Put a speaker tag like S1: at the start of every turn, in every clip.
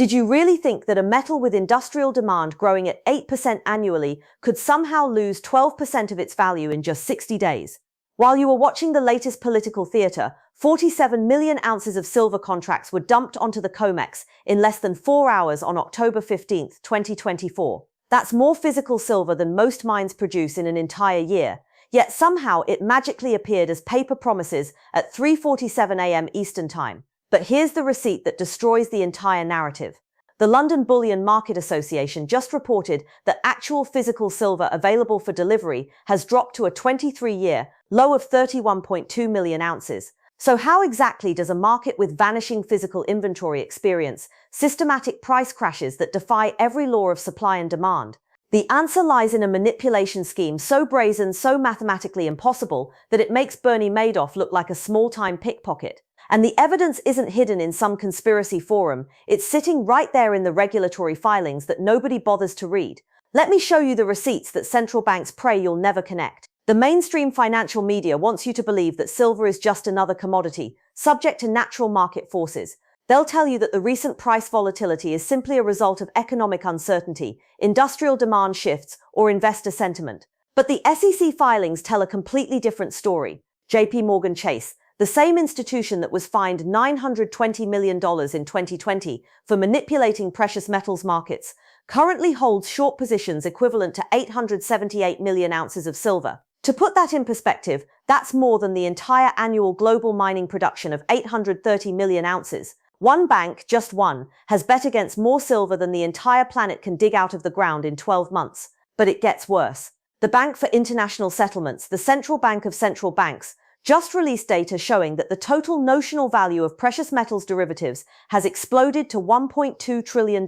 S1: Did you really think that a metal with industrial demand growing at 8% annually could somehow lose 12% of its value in just 60 days? While you were watching the latest political theater, 47 million ounces of silver contracts were dumped onto the COMEX in less than 4 hours on October 15, 2024. That's more physical silver than most mines produce in an entire year. Yet somehow it magically appeared as paper promises at 3:47 a.m. Eastern Time. But here's the receipt that destroys the entire narrative. The London Bullion Market Association just reported that actual physical silver available for delivery has dropped to a 23-year low of 31.2 million ounces. So how exactly does a market with vanishing physical inventory experience systematic price crashes that defy every law of supply and demand? The answer lies in a manipulation scheme so brazen, so mathematically impossible, that it makes Bernie Madoff look like a small-time pickpocket. And the evidence isn't hidden in some conspiracy forum, it's sitting right there in the regulatory filings that nobody bothers to read. Let me show you the receipts that central banks pray you'll never connect. The mainstream financial media wants you to believe that silver is just another commodity, subject to natural market forces. They'll tell you that the recent price volatility is simply a result of economic uncertainty, industrial demand shifts, or investor sentiment. But the SEC filings tell a completely different story. JPMorgan Chase, the same institution that was fined $920 million in 2020 for manipulating precious metals markets, currently holds short positions equivalent to 878 million ounces of silver. To put that in perspective, that's more than the entire annual global mining production of 830 million ounces. One bank, just one, has bet against more silver than the entire planet can dig out of the ground in 12 months. But it gets worse. The Bank for International Settlements, the central bank of central banks, just released data showing that the total notional value of precious metals derivatives has exploded to $1.2 trillion.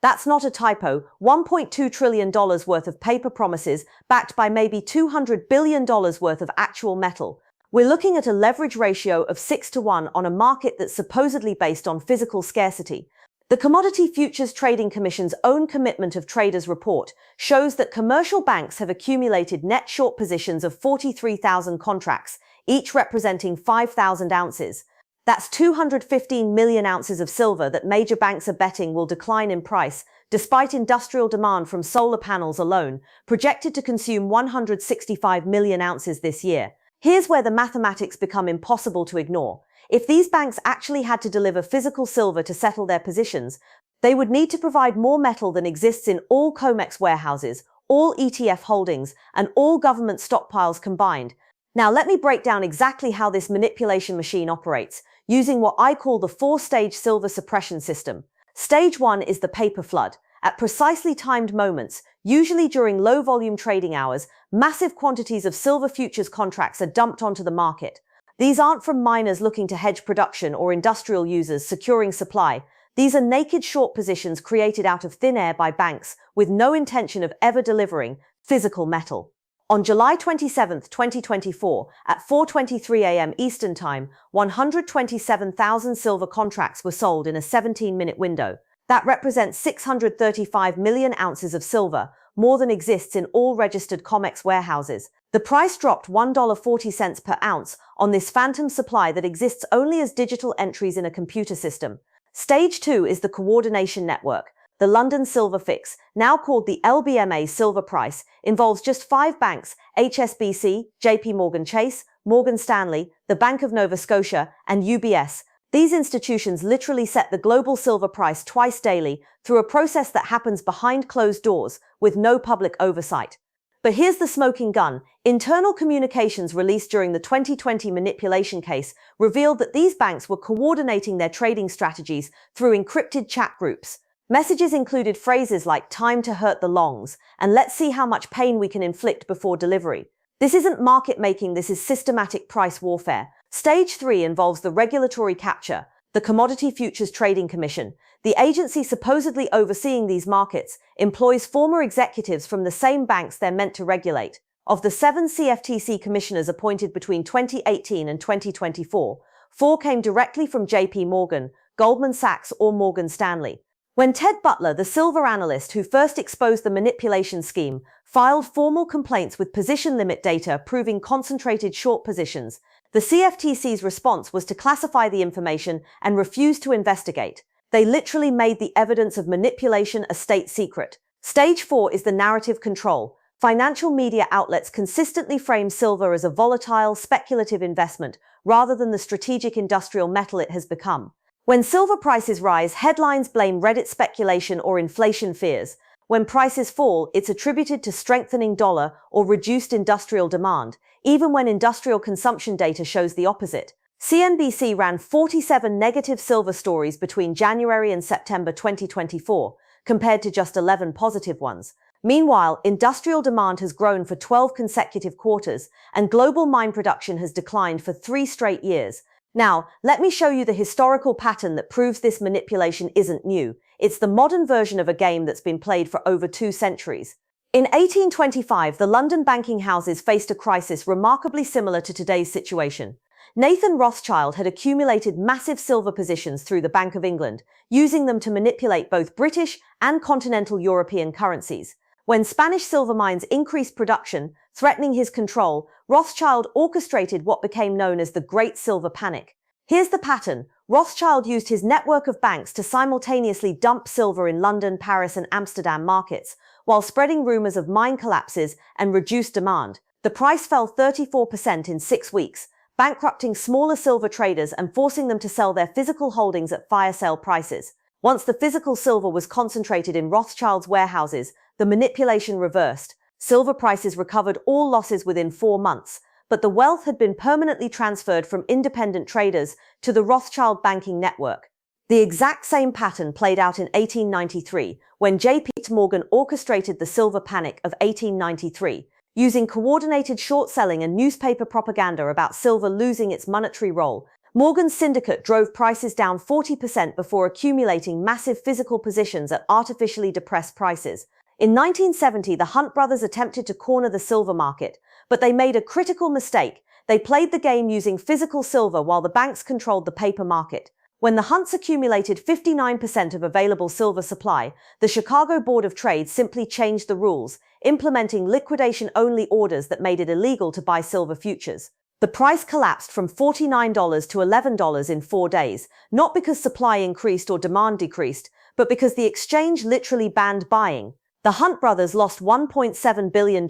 S1: That's not a typo, $1.2 trillion worth of paper promises backed by maybe $200 billion worth of actual metal. We're looking at a leverage ratio of 6-to-1 on a market that's supposedly based on physical scarcity. The Commodity Futures Trading Commission's own Commitment of Traders report shows that commercial banks have accumulated net short positions of 43,000 contracts, each representing 5,000 ounces. That's 215 million ounces of silver that major banks are betting will decline in price, despite industrial demand from solar panels alone, projected to consume 165 million ounces this year. Here's where the mathematics become impossible to ignore. If these banks actually had to deliver physical silver to settle their positions, they would need to provide more metal than exists in all COMEX warehouses, all ETF holdings, and all government stockpiles combined. Now let me break down exactly how this manipulation machine operates, using what I call the 4-stage silver suppression system. Stage 1 is the paper flood. At precisely timed moments, usually during low-volume trading hours, massive quantities of silver futures contracts are dumped onto the market. These aren't from miners looking to hedge production or industrial users securing supply. These are naked short positions created out of thin air by banks with no intention of ever delivering physical metal. On July 27, 2024, at 4:23 a.m. Eastern Time, 127,000 silver contracts were sold in a 17-minute window. That represents 635 million ounces of silver, more than exists in all registered COMEX warehouses. The price dropped $1.40 per ounce on this phantom supply that exists only as digital entries in a computer system. Stage 2 is the coordination network. The London Silver Fix, now called the LBMA silver price, involves just 5 banks: HSBC, JPMorgan Chase, Morgan Stanley, the Bank of Nova Scotia, and UBS. These institutions literally set the global silver price twice daily through a process that happens behind closed doors with no public oversight. But here's the smoking gun. Internal communications released during the 2020 manipulation case revealed that these banks were coordinating their trading strategies through encrypted chat groups. Messages included phrases like "time to hurt the longs" and "let's see how much pain we can inflict before delivery." This isn't market making, this is systematic price warfare. Stage 3 involves the regulatory capture. The Commodity Futures Trading Commission, the agency supposedly overseeing these markets, employs former executives from the same banks they're meant to regulate. Of the 7 CFTC commissioners appointed between 2018 and 2024, 4 came directly from JPMorgan, Goldman Sachs, or Morgan Stanley. When Ted Butler, the silver analyst who first exposed the manipulation scheme, filed formal complaints with position limit data proving concentrated short positions, the CFTC's response was to classify the information and refuse to investigate. They literally made the evidence of manipulation a state secret. Stage 4 is the narrative control. Financial media outlets consistently frame silver as a volatile, speculative investment rather than the strategic industrial metal it has become. When silver prices rise, headlines blame Reddit speculation or inflation fears. When prices fall, it's attributed to strengthening dollar or reduced industrial demand, even when industrial consumption data shows the opposite. CNBC ran 47 negative silver stories between January and September 2024, compared to just 11 positive ones. Meanwhile, industrial demand has grown for 12 consecutive quarters, and global mine production has declined for 3 straight years. Now, let me show you the historical pattern that proves this manipulation isn't new. It's the modern version of a game that's been played for over 2 centuries. In 1825, the London banking houses faced a crisis remarkably similar to today's situation. Nathan Rothschild had accumulated massive silver positions through the Bank of England, using them to manipulate both British and continental European currencies. When Spanish silver mines increased production, threatening his control, Rothschild orchestrated what became known as the Great Silver Panic. Here's the pattern. Rothschild used his network of banks to simultaneously dump silver in London, Paris, and Amsterdam markets, while spreading rumors of mine collapses and reduced demand. The price fell 34% in 6 weeks, bankrupting smaller silver traders and forcing them to sell their physical holdings at fire sale prices. Once the physical silver was concentrated in Rothschild's warehouses, the manipulation reversed. Silver prices recovered all losses within 4 months, but the wealth had been permanently transferred from independent traders to the Rothschild banking network. The exact same pattern played out in 1893, when JPMorgan orchestrated the silver panic of 1893, using coordinated short selling and newspaper propaganda about silver losing its monetary role. Morgan's syndicate drove prices down 40% before accumulating massive physical positions at artificially depressed prices. In 1970, the Hunt brothers attempted to corner the silver market, but they made a critical mistake. They played the game using physical silver while the banks controlled the paper market. When the Hunts accumulated 59% of available silver supply, the Chicago Board of Trade simply changed the rules, implementing liquidation-only orders that made it illegal to buy silver futures. The price collapsed from $49 to $11 in 4 days, not because supply increased or demand decreased, but because the exchange literally banned buying. The Hunt brothers lost $1.7 billion,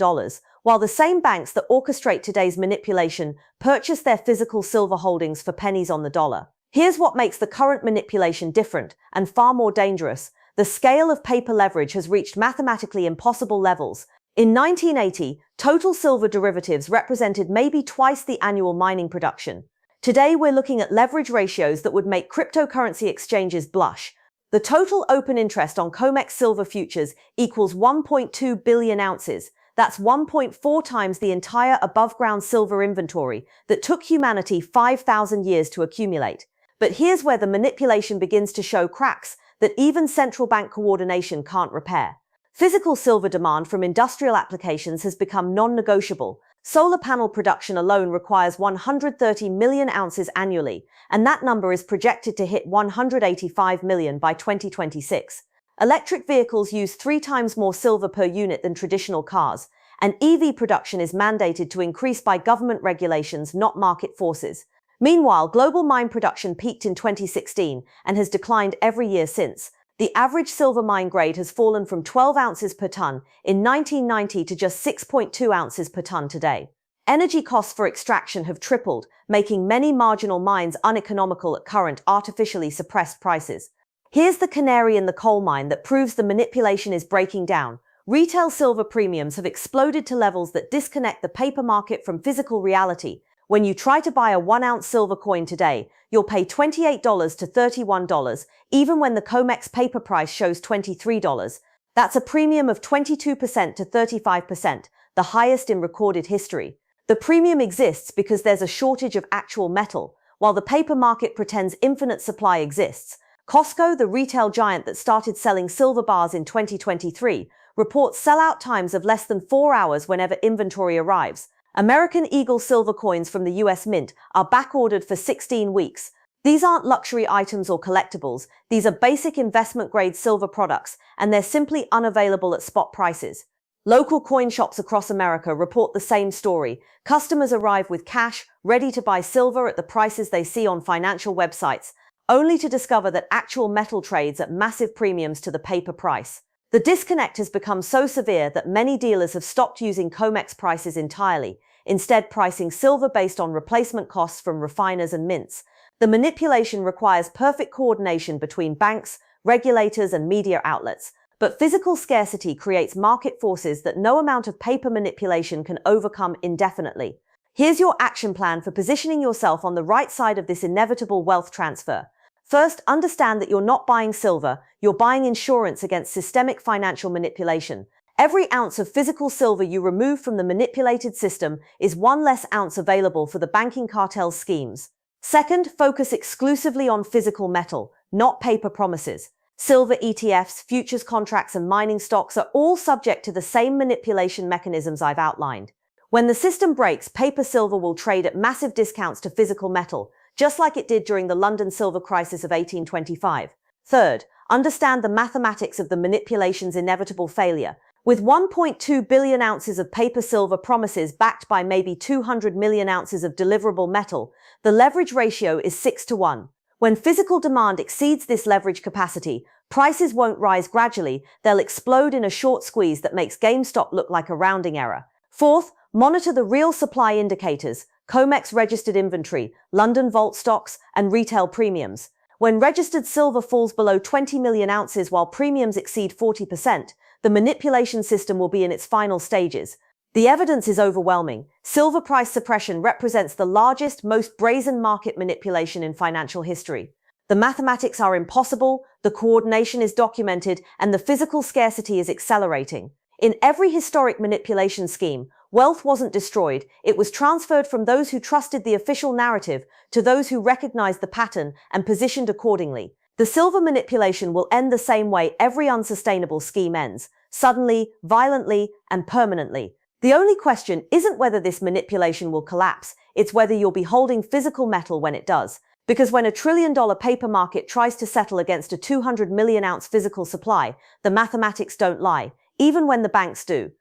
S1: while the same banks that orchestrate today's manipulation purchased their physical silver holdings for pennies on the dollar. Here's what makes the current manipulation different and far more dangerous. The scale of paper leverage has reached mathematically impossible levels. In 1980, total silver derivatives represented maybe twice the annual mining production. Today, we're looking at leverage ratios that would make cryptocurrency exchanges blush. The total open interest on COMEX silver futures equals 1.2 billion ounces. That's 1.4 times the entire above-ground silver inventory that took humanity 5,000 years to accumulate. But here's where the manipulation begins to show cracks that even central bank coordination can't repair. Physical silver demand from industrial applications has become non-negotiable. Solar panel production alone requires 130 million ounces annually, and that number is projected to hit 185 million by 2026. Electric vehicles use 3 times more silver per unit than traditional cars, and EV production is mandated to increase by government regulations, not market forces. Meanwhile, global mine production peaked in 2016 and has declined every year since. The average silver mine grade has fallen from 12 ounces per ton in 1990 to just 6.2 ounces per ton today. Energy costs for extraction have tripled, making many marginal mines uneconomical at current artificially suppressed prices. Here's the canary in the coal mine that proves the manipulation is breaking down. Retail silver premiums have exploded to levels that disconnect the paper market from physical reality. When you try to buy a 1-ounce silver coin today, you'll pay $28 to $31, even when the COMEX paper price shows $23. That's a premium of 22% to 35%, the highest in recorded history. The premium exists because there's a shortage of actual metal, while the paper market pretends infinite supply exists. Costco, the retail giant that started selling silver bars in 2023, reports sellout times of less than 4 hours whenever inventory arrives. American Eagle silver coins from the US Mint are backordered for 16 weeks. These aren't luxury items or collectibles. These are basic investment-grade silver products, and they're simply unavailable at spot prices. Local coin shops across America report the same story. Customers arrive with cash, ready to buy silver at the prices they see on financial websites, only to discover that actual metal trades at massive premiums to the paper price. The disconnect has become so severe that many dealers have stopped using COMEX prices entirely, instead pricing silver based on replacement costs from refiners and mints. The manipulation requires perfect coordination between banks, regulators, and media outlets, but physical scarcity creates market forces that no amount of paper manipulation can overcome indefinitely. Here's your action plan for positioning yourself on the right side of this inevitable wealth transfer. First, understand that you're not buying silver, you're buying insurance against systemic financial manipulation. Every ounce of physical silver you remove from the manipulated system is one less ounce available for the banking cartel's schemes. Second, focus exclusively on physical metal, not paper promises. Silver ETFs, futures contracts, and mining stocks are all subject to the same manipulation mechanisms I've outlined. When the system breaks, paper silver will trade at massive discounts to physical metal, just like it did during the London silver crisis of 1825. Third, understand the mathematics of the manipulation's inevitable failure. With 1.2 billion ounces of paper silver promises backed by maybe 200 million ounces of deliverable metal, the leverage ratio is 6-1. When physical demand exceeds this leverage capacity, prices won't rise gradually, they'll explode in a short squeeze that makes GameStop look like a rounding error. Fourth, monitor the real supply indicators, COMEX registered inventory, London vault stocks, and retail premiums. When registered silver falls below 20 million ounces while premiums exceed 40%, the manipulation system will be in its final stages. The evidence is overwhelming. Silver price suppression represents the largest, most brazen market manipulation in financial history. The mathematics are impossible, the coordination is documented, and the physical scarcity is accelerating. In every historic manipulation scheme, wealth wasn't destroyed, it was transferred from those who trusted the official narrative to those who recognized the pattern and positioned accordingly. The silver manipulation will end the same way every unsustainable scheme ends, suddenly, violently, and permanently. The only question isn't whether this manipulation will collapse, it's whether you'll be holding physical metal when it does. Because when a $1 trillion paper market tries to settle against a 200 million ounce physical supply, the mathematics don't lie, even when the banks do.